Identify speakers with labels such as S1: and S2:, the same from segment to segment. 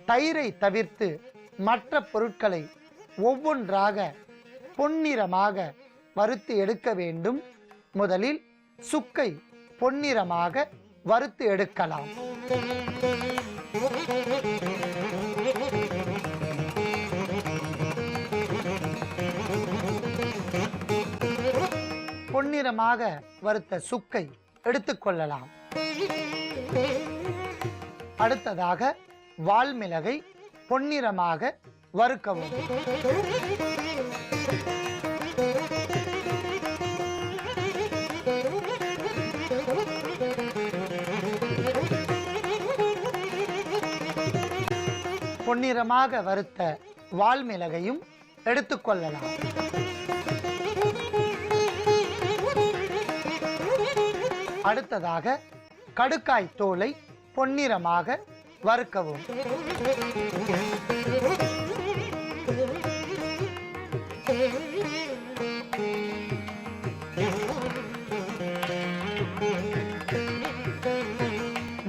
S1: தயிரை தவிர்த்து மற்ற பொருட்களை ஒவ்வொன்றாக பொன்னிறமாக வறுத்து எடுக்க வேண்டும். முதலில் சுக்கை பொன்னிறமாக வறுத்து எடுக்கலாம். பொன்னிறமாக வறுத்த சுக்கை எடுத்துக்கொள்ளலாம். அடுத்ததாக வால்மிளகை பொன்னிறமாக வறுக்கவும். பொன்னிறமாக வறுத்த வால்மிளகையும் எடுத்துக்கொள்ளலாம். அடுத்ததாக கடுக்காய் தோலை பொன்னிறமாக வறுக்கவும்.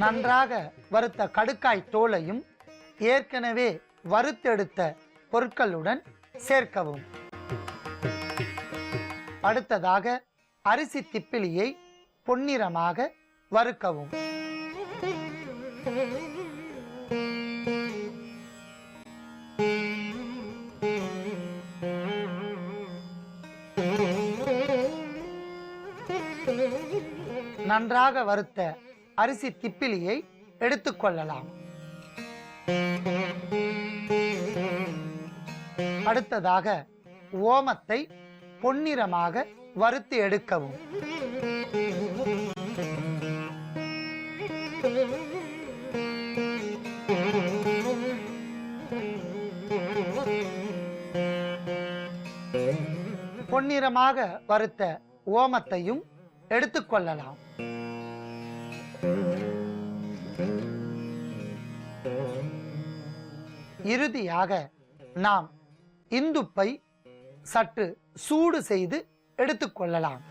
S1: நன்றாக வறுத்த கடுக்காய் தோலையும் ஏற்கனவே வறுத்தெடுத்த பொருட்களுடன் சேர்க்கவும். அடுத்ததாக அரிசி திப்பிலியை பொன்னிறமாக வறுக்கவும். நன்றாக வறுத்த அரிசி திப்பிலியை எடுத்துக்கொள்ளலாம். அடுத்ததாக ஓமத்தை பொன்னிறமாக வறுத்து எடுக்கவும். பொன்னிறமாக வறுத்த ஓமத்தையும் எடுத்துக்கொள்ளலாம். இறுதியாக நாம் இந்துப்பை சற்று சூடு செய்து எடுத்துக்கொள்ளலாம்.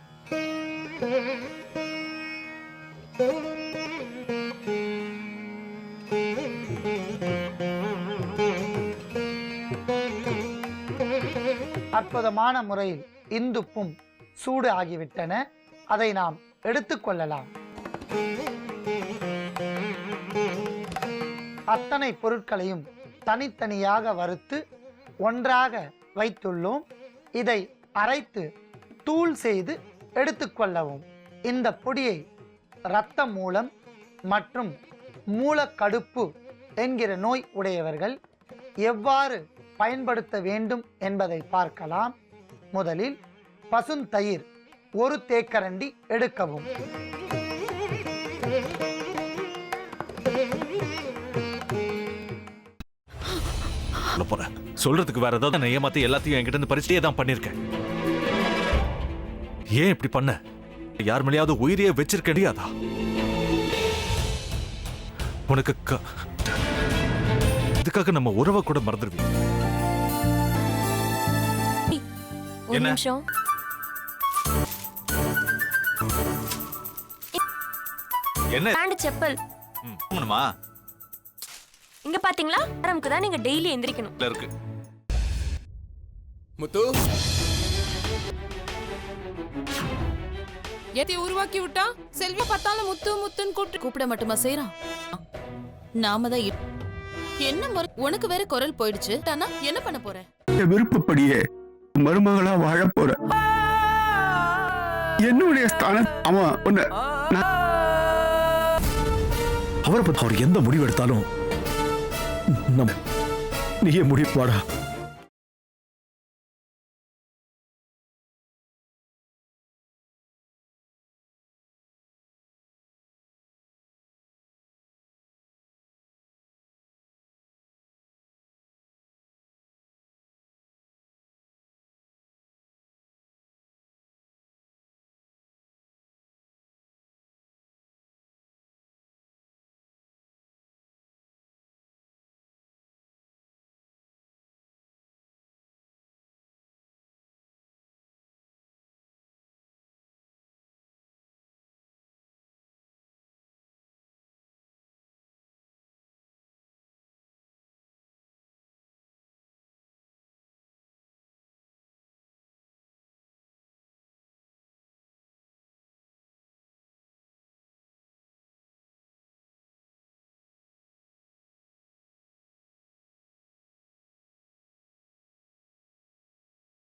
S1: அற்புதமான முறையில் இந்துப்பும் சூடு ஆகிவிட்டன. அதை நாம் எடுத்துக்கொள்ளலாம். அத்தனை பொருட்களையும் தனித்தனியாக வறுத்து ஒன்றாக வைத்துள்ளோம். இதை அரைத்து தூள் செய்து எடுத்துக்கொள்ளவும். இந்த பொடியை இரத்த மூலம் மற்றும் மூலக்கடுப்பு என்கிற நோய் உடையவர்கள் எவ்வாறு பயன்படுத்த வேண்டும் என்பதை பார்க்கலாம். முதலில் பசுந்தயிர் 1 தேக்கரண்டி எடுக்கவும்.
S2: சொல்றதுக்கு வேற ஏதாவது நான் ஏமாத்தி எல்லாத்தையும் என்கிட்ட இருந்து பறிச்சுட்டே தான் பண்ணிருக்கேன். ஏன் இப்படி பண்ண? யார் மேலேயாவது உயிரியே வச்சிருக்க முடியாதா? உனக்கு இதுக்காக நம்ம உறவை கூட மறந்துடுவீங்க.
S3: என்ன என்ன செப்பல் இங்க பாத்தீங்களா? நமக்கு தான் நீங்க டெய்லி எந்திரிக்கணும்.
S2: இருக்கு
S4: முத்து
S5: எதை உருவாக்கி விட்டா செல்வி பார்த்தாலும் முத்து முத்துன்னு கூப்பிட மட்டுமா செய்யறான்? நாம தான் என்ன முறை? உனக்கு வேற குரல் போயிடுச்சு. தானா என்ன பண்ண போற?
S6: விருப்பப்படியே மருமகளா வாழ போற. என்னுடைய ஸ்தானம் அவன்
S2: அவரை பத்தி அவர் எந்த முடிவு எடுத்தாலும் நீயே முடிப்பாடா.